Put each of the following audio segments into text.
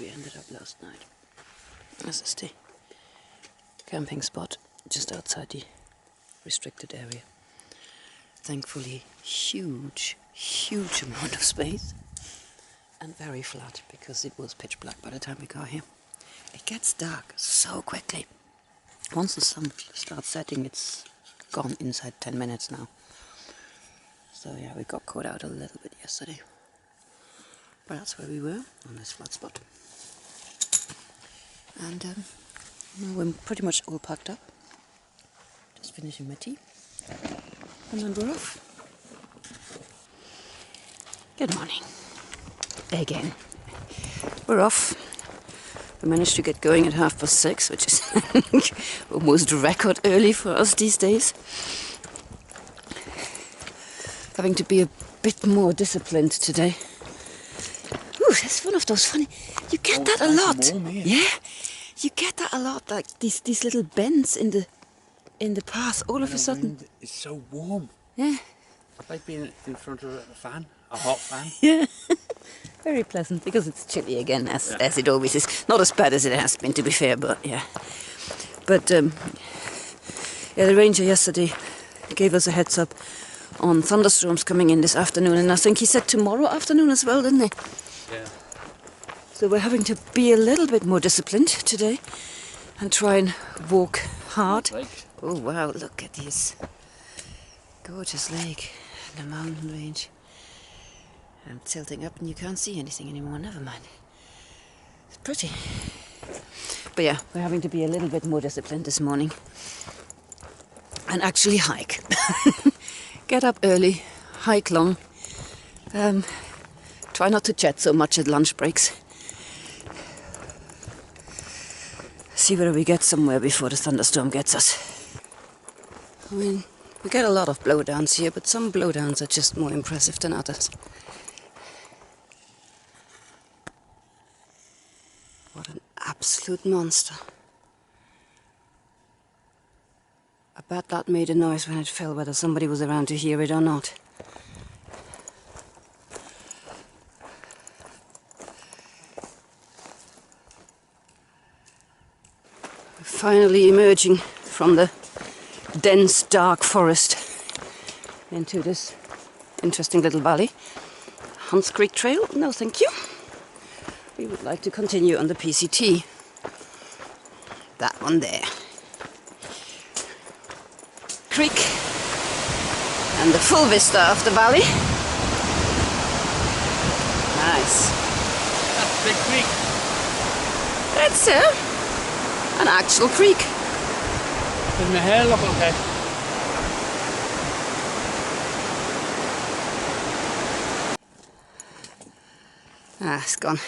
we ended up last night. This is the camping spot just outside the restricted area. Thankfully, huge amount of space and very flat because it was pitch black by the time we got here. It gets dark so quickly. Once the sun starts setting, it's gone inside 10 minutes now. So yeah, we got caught out a little bit yesterday. But that's where we were, on this flat spot. And we're pretty much all packed up. Just finishing my tea. And then we're off. Good morning. Again. We're off. We managed to get going at 6:30, which is almost record early for us these days. Having to be a bit more disciplined today. Ooh, that's one of those funny... You get that a lot. Warm, yeah, you get that a lot. Like these little bends in the path. All of a sudden, it's so warm. Yeah. It's like being in front of a fan, a hot fan. Yeah. Very pleasant because it's chilly again, as it always is. Not as bad as it has been, to be fair, but yeah. But yeah, the ranger yesterday gave us a heads up on thunderstorms coming in this afternoon, and I think he said tomorrow afternoon as well, didn't he? Yeah. So we're having to be a little bit more disciplined today and try and walk hard. Oh wow, look at this gorgeous lake and the mountain range. I'm tilting up and you can't see anything anymore, never mind. It's pretty. But yeah, we're having to be a little bit more disciplined this morning and actually hike. Get up early, hike long. Try not to chat so much at lunch breaks. See whether we get somewhere before the thunderstorm gets us. I mean, we get a lot of blowdowns here, but some blowdowns are just more impressive than others. What an absolute monster. I bet that made a noise when it fell, whether somebody was around to hear it or not. We're finally emerging from the dense, dark forest into this interesting little valley. Hunts Creek Trail? No, thank you. We would like to continue on the PCT. That one there. Creek and the full vista of the valley. Nice. That's a big creek. That's an actual creek. Does my hair look okay? Ah, it's gone.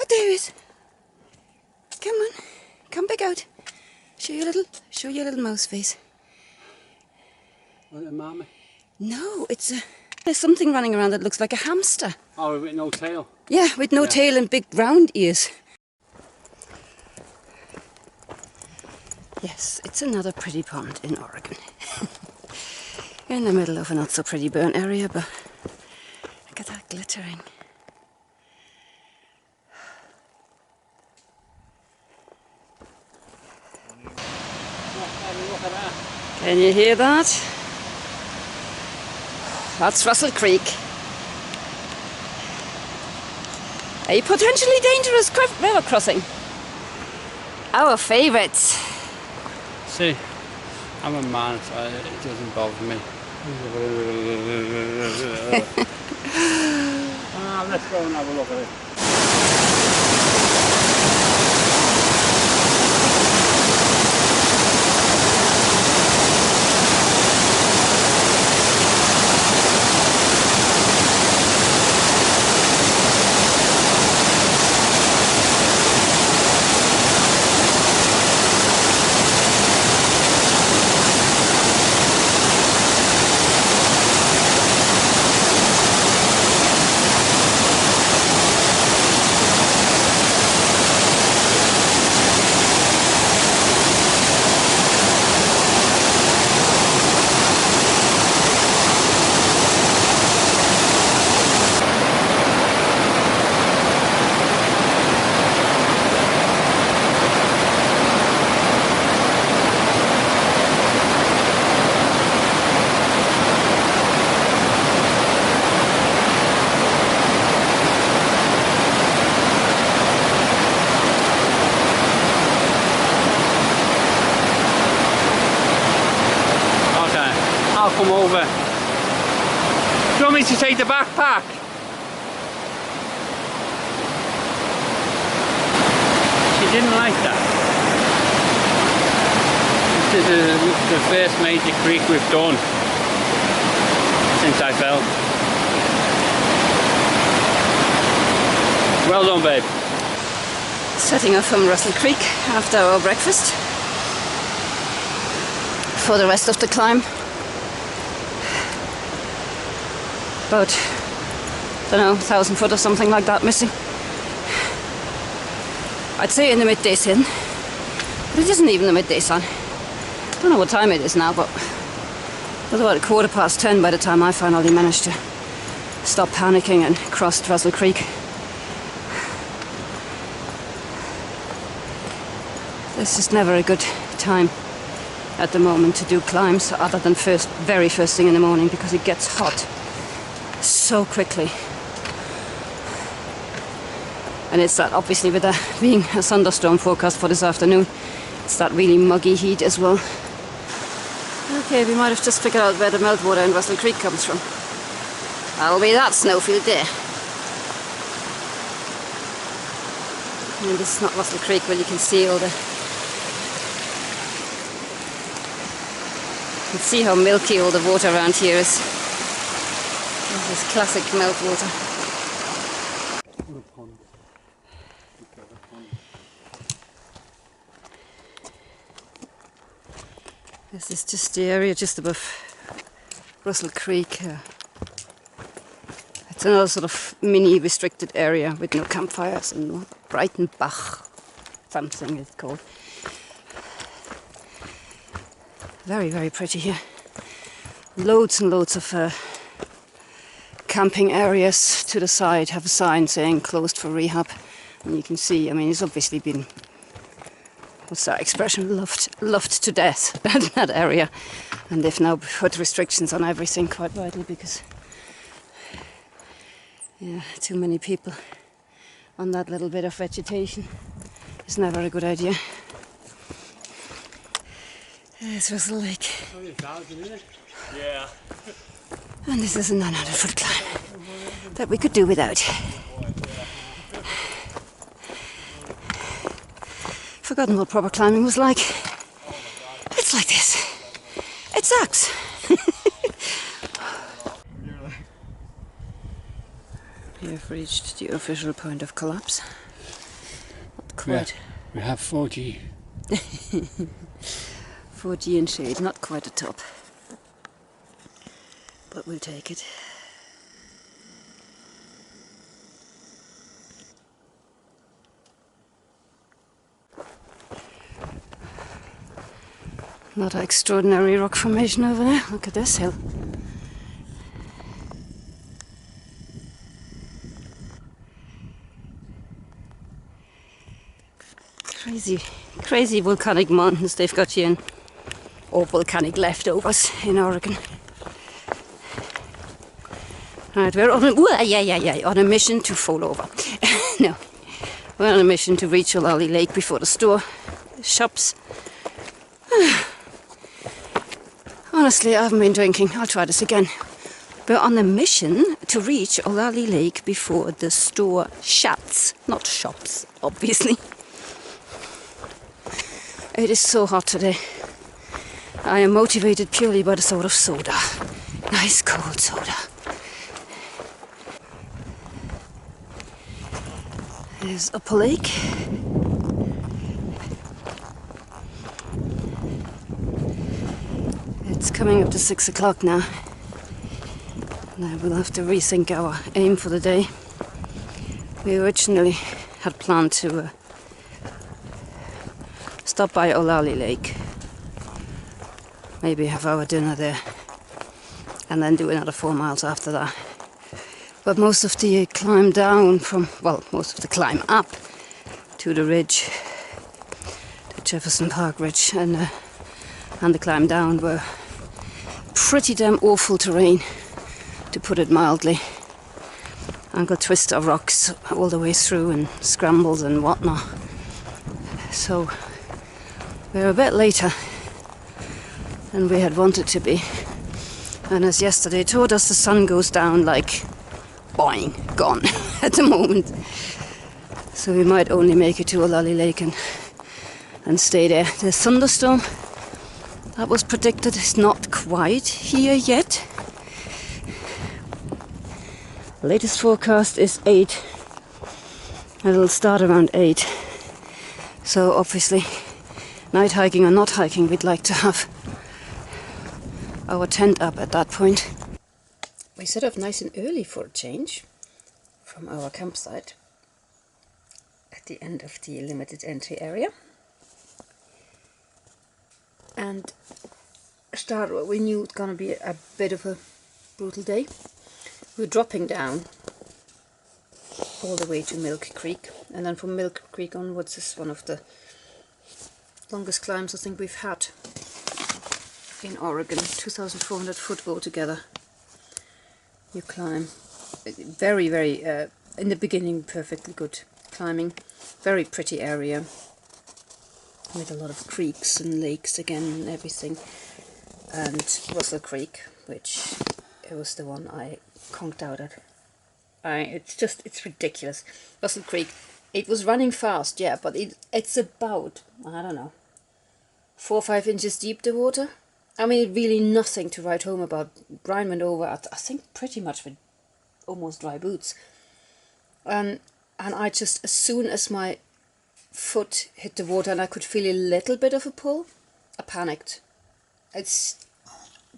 Oh, there it is. Come on, come back out. Show your little mouse face. What, a marmot? No, there's something running around that looks like a hamster. Oh, with no tail? Yeah, with no tail and big round ears. Yes, it's another pretty pond in Oregon. In the middle of a not so pretty burn area, but look at that glittering. Can you hear that? That's Russell Creek. A potentially dangerous river crossing. Our favourites. See, I'm a man, so it doesn't bother me. Let's go and have a look at it. come over. Do you want me to take the backpack? She didn't like that. This is the first major creek we've done since I fell. Well done, babe. Setting off from Russell Creek after our breakfast for the rest of the climb. About, I don't know, 1,000 foot or something like that missing. I'd say in the midday sun, but it isn't even the midday sun. I don't know what time it is now, but it was about 10:15 by the time I finally managed to stop panicking and crossed Russell Creek. This is never a good time at the moment to do climbs other than very first thing in the morning, because it gets hot so quickly. And it's that, obviously, with there being a thunderstorm forecast for this afternoon, it's that really muggy heat as well. Okay, we might have just figured out where the meltwater in Russell Creek comes from. That'll be that snowfield there. And this is not Russell Creek, where you can see all the... You can see how milky all the water around here is. This is classic meltwater. This is just the area just above Russell Creek. It's another sort of mini restricted area with no campfires, and Breitenbach, something it's called. Very, very pretty here. Loads and loads of camping areas to the side have a sign saying closed for rehab. And you can see, I mean, it's obviously been, what's that expression, loved to death, that area. And they've now put restrictions on everything, quite rightly, because yeah, too many people on that little bit of vegetation is never a good idea. There's Russell Lake. Yeah. And this is a 900 foot climb that we could do without. Forgotten what proper climbing was like. It's like this. It sucks. We have reached the official point of collapse. Not quite. Yeah, we have 40. 40 in shade, not quite a top. But we'll take it. Not an extraordinary rock formation over there. Look at this hill. Crazy volcanic mountains they've got here, or volcanic leftovers in Oregon. Right, we're on a mission to fall over. No, we're on a mission to reach Ollalie Lake before the store shops. Honestly, I haven't been drinking. I'll try this again. We're on a mission to reach Ollalie Lake before the store shuts. Not shops, obviously. It is so hot today. I am motivated purely by the thought of soda. Nice cold soda. There's Ollalie Lake. It's coming up to 6 o'clock now. Now we'll have to rethink our aim for the day. We originally had planned to stop by Ollalie Lake, maybe have our dinner there, and then do another 4 miles after that. But most of the climb down from, well, most of the climb up to the ridge, the Jefferson Park Ridge, and the climb down were pretty damn awful terrain, to put it mildly. Angle twist of rocks all the way through, and scrambles and whatnot. So we're a bit later than we had wanted to be. And as yesterday told us, the sun goes down like boing, gone at the moment. So we might only make it to Ollalie Lake and stay there. The thunderstorm that was predicted is not quite here yet. The latest forecast is 8. It'll start around 8. So obviously, night hiking or not hiking, we'd like to have our tent up at that point. We set off nice and early for a change from our campsite at the end of the limited entry area, and start what we knew was going to be a bit of a brutal day. We're dropping down all the way to Milk Creek, and then from Milk Creek onwards is one of the longest climbs I think we've had in Oregon. 2,400 foot altogether. You climb very, very, in the beginning, perfectly good climbing. Very pretty area with a lot of creeks and lakes again and everything. And Russell Creek, which it was the one I conked out at. It's ridiculous. Russell Creek, it was running fast, yeah, but it's about, I don't know, 4 or 5 inches deep, the water. I mean, really nothing to write home about. Brian went over, I think, pretty much with almost dry boots. And I just, as soon as my foot hit the water and I could feel a little bit of a pull, I panicked.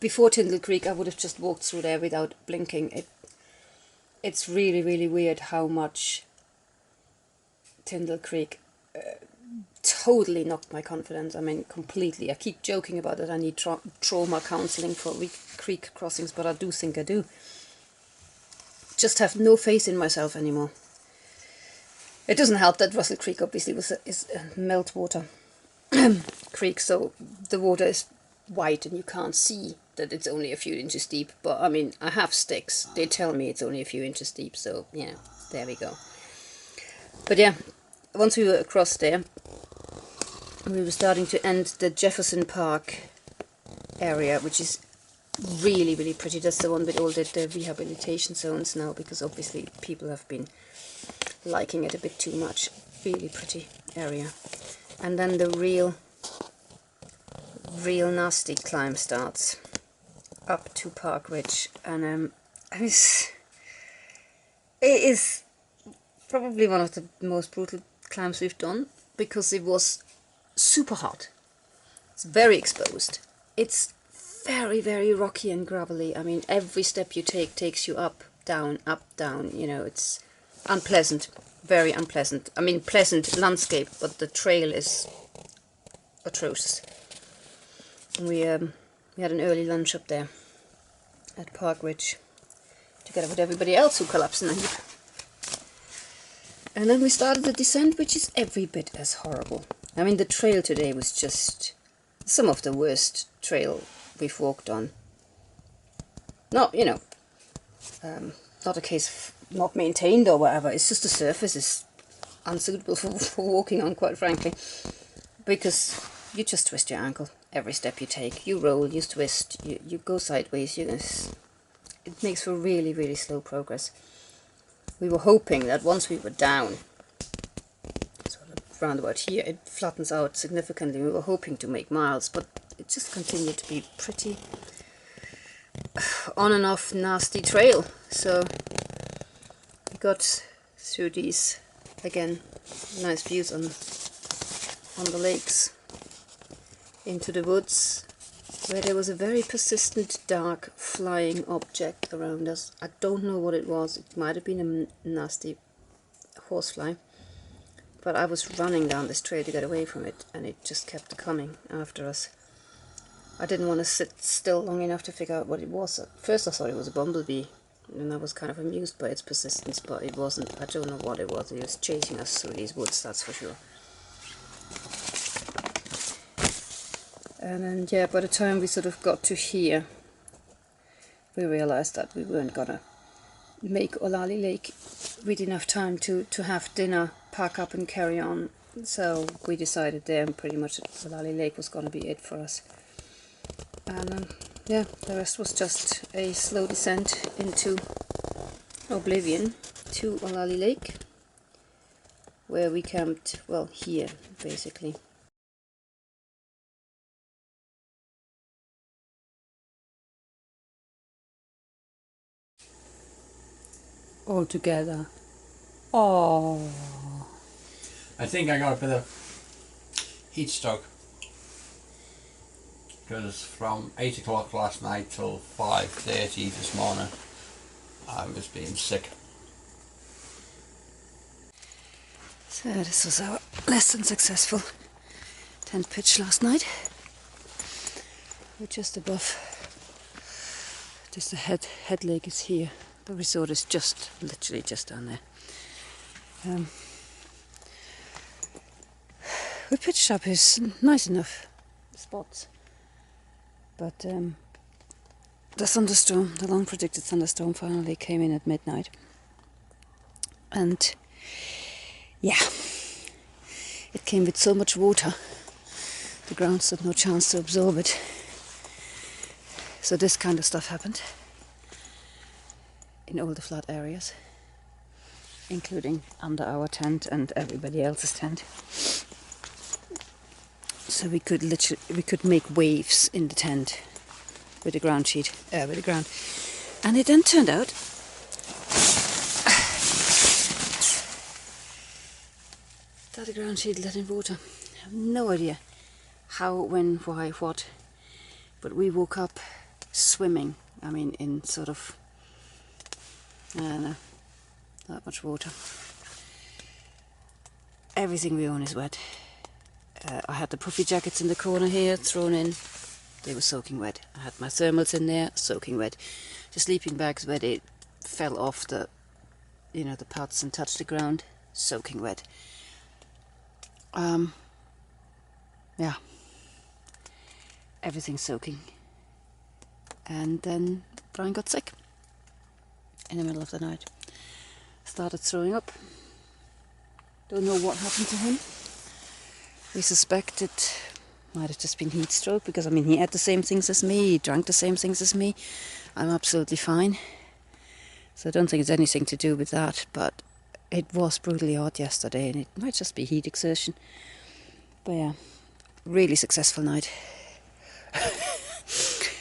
Before Tyndall Creek, I would have just walked through there without blinking. It's really, really weird how much Tyndall Creek totally knocked my confidence. I mean, completely. I keep joking about it. I need trauma counselling for weak creek crossings, but I do think I do. Just have no faith in myself anymore. It doesn't help that Russell Creek obviously is a meltwater creek, so the water is white and you can't see that it's only a few inches deep. But I mean, I have sticks. They tell me it's only a few inches deep, so yeah, there we go. But yeah, once we were across there, we were starting to end the Jefferson Park area, which is really, really pretty. That's the one with all the rehabilitation zones now, because obviously people have been liking it a bit too much. Really pretty area. And then the real nasty climb starts up to Park Ridge, and it is probably one of the most brutal climbs we've done, because it was super hot. It's very exposed. It's very, very rocky and gravelly. I mean, every step you take takes you up, down, you know. It's unpleasant, very unpleasant. I mean, pleasant landscape, but the trail is atrocious. And we had an early lunch up there at Park Ridge, together with everybody else who collapsed in a heap. And then we started the descent, which is every bit as horrible. I mean, the trail today was just some of the worst trail we've walked on. Not, you know, not a case of not maintained or whatever. It's just the surface is unsuitable for walking on, quite frankly, because you just twist your ankle every step you take. You roll, you twist, you go sideways. It makes for really, really slow progress. We were hoping that once we were down, sort of round about here, it flattens out significantly. We were hoping to make miles, but it just continued to be pretty on and off nasty trail. So we got through these, again, nice views on the lakes, into the woods, where there was a very persistent dark flying object around us. I don't know what it was. It might have been a nasty horsefly, but I was running down this trail to get away from it, and it just kept coming after us. I didn't want to sit still long enough to figure out what it was. At first I thought it was a bumblebee, and I was kind of amused by its persistence, but it wasn't. I don't know what it was. It was chasing us through these woods, that's for sure. And then, yeah, by the time we sort of got to here, we realized that we weren't gonna make Ollalie Lake with enough time to have dinner, pack up and carry on. So we decided there pretty much that Ollalie Lake was gonna be it for us. And yeah, the rest was just a slow descent into oblivion to Ollalie Lake, where we camped, well, here, basically. All together. Oh. I think I got a bit of heat stroke. Because from 8 o'clock last night till 5:30 this morning, I was being sick. So this was our less than successful tent pitch last night. We're just above, just the head lake is here. The resort is just, literally just down there. We pitched up is nice enough spots, but the thunderstorm, the long predicted thunderstorm, finally came in at midnight, and yeah, it came with so much water the ground stood no chance to absorb it. So this kind of stuff happened in all the flat areas, including under our tent and everybody else's tent. So we could make waves in the tent with the ground sheet, with the ground. And it then turned out that the ground sheet let in water. I have no idea how, when, why, what, but we woke up swimming. I mean, in sort of, I don't know, that much water. Everything we own is wet. I had the puffy jackets in the corner here thrown in. They were soaking wet. I had my thermals in there, soaking wet. The sleeping bags where they fell off the, the pads and touched the ground, soaking wet. Yeah, everything soaking. And then Brian got sick in the middle of the night. Started throwing up. Don't know what happened to him. We suspect it might have just been heat stroke, because I mean, he ate the same things as me, he drank the same things as me. I'm absolutely fine. So I don't think it's anything to do with that, but it was brutally hot yesterday, and it might just be heat exertion. But yeah, really successful night.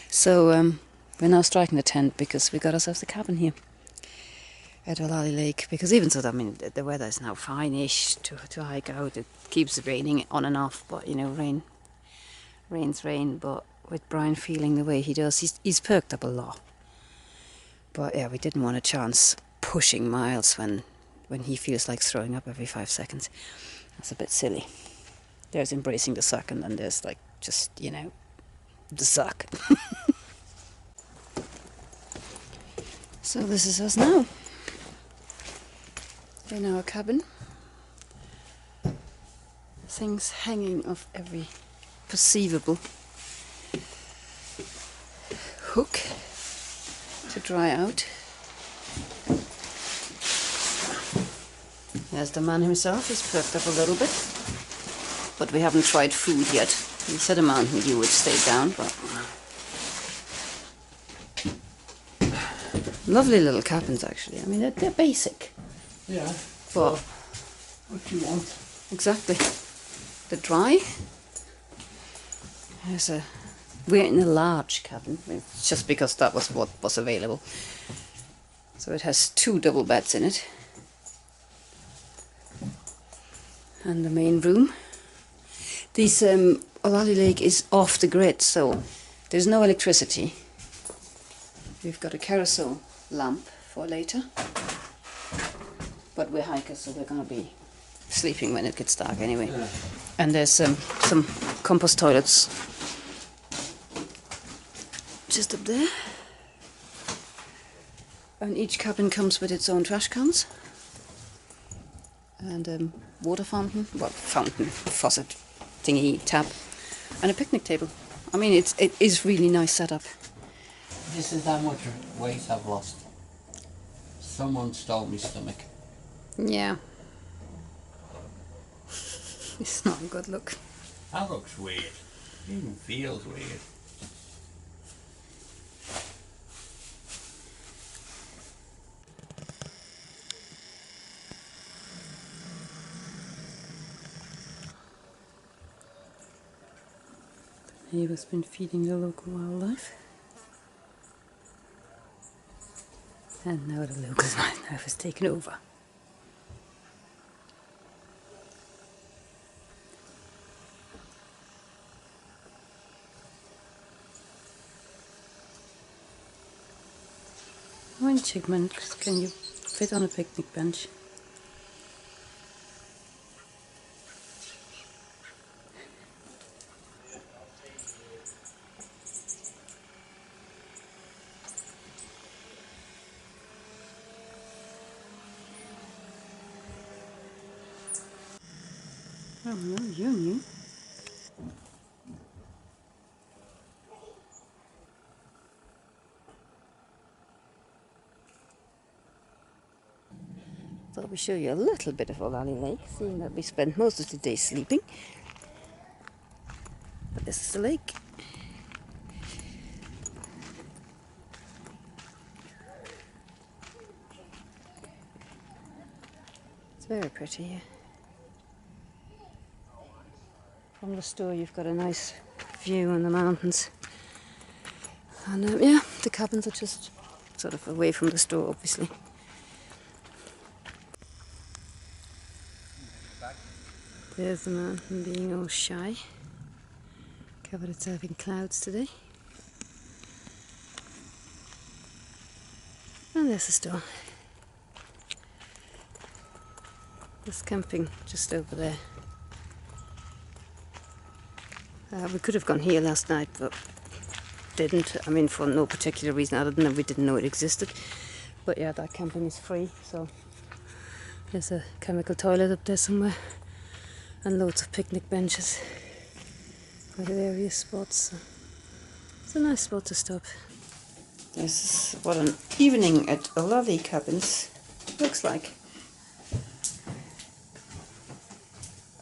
So we're now striking the tent because we got ourselves a cabin here at Ollalie Lake, because even so, I mean, the weather is now fine-ish to hike out. It keeps raining on and off, but rain's rain. But with Brian feeling the way he does, he's perked up a lot. But yeah, we didn't want a chance pushing miles when he feels like throwing up every 5 seconds. That's a bit silly. There's embracing the suck, and then there's like just, the suck. So this is us now. In our cabin. Things hanging off every perceivable hook to dry out. There's the man himself. He's perked up a little bit, but we haven't tried food yet. He said a mountain dew would stay down, but lovely little cabins actually. I mean, they're basic. Yeah. But what you want? Exactly. They're dry. We're in a large cabin, just because that was what was available. So it has 2 double beds in it. And the main room. This Ollalie Lake is off the grid, so there's no electricity. We've got a kerosene lamp for later. But we're hikers, so we're going to be sleeping when it gets dark anyway. Yeah. And there's some compost toilets just up there. And each cabin comes with its own trash cans. And water fountain, faucet thingy, tap. And a picnic table. I mean, it is really nice setup. This is how much weight I've lost. Someone stole my stomach. Yeah. It's not a good look. That looks weird. It even feels weird. neighbour's been feeding the local wildlife. And now the local wildlife has taken over. How many chipmunks can you fit on a picnic bench? Oh no, you knew. Thought we'd show you a little bit of Ollalie Lake, seeing that we spent most of the day sleeping. But this is the lake. It's very pretty here. From the store you've got a nice view on the mountains. And yeah, the cabins are just sort of away from the store, obviously. There's the mountain being all shy. Covered itself in clouds today. And there's the store. There's camping just over there. We could have gone here last night, but didn't. I mean, for no particular reason other than that we didn't know it existed. But yeah, that camping is free, so there's a chemical toilet up there somewhere. And loads of picnic benches at various spots. So it's a nice spot to stop. This is what an evening at Ollalie cabins looks like.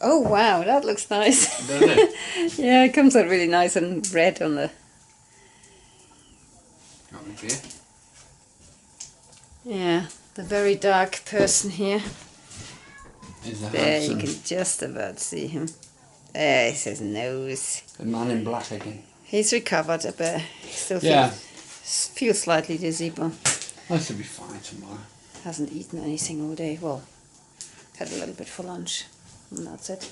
Oh wow, that looks nice. Does it? Yeah, it comes out really nice and red on the... Got me beer. Yeah, the very dark person here. There, handsome. you can just about see him. There's his nose. The man in black again. He's recovered a bit. He still feels slightly dizzy, but That should be fine tomorrow. hasn't eaten anything all day. Well, had a little bit for lunch, and that's it.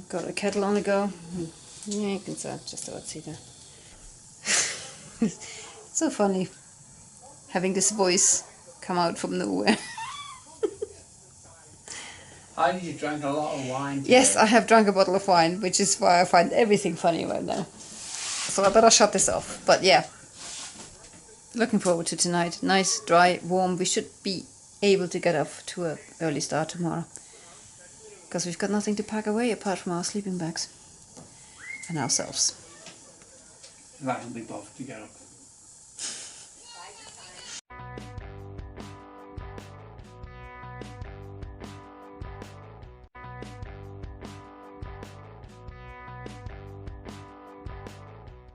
Got a kettle on the go. Yeah, you can just about see that. It's so funny having this voice come out from nowhere. You drank a lot of wine today. Yes, I have drunk a bottle of wine, which is why I find everything funny right now. So I better shut this off. But yeah, looking forward to tonight. Nice, dry, warm. We should be able to get off to an early start tomorrow. Because we've got nothing to pack away apart from our sleeping bags. And ourselves. That will be bothered to get up.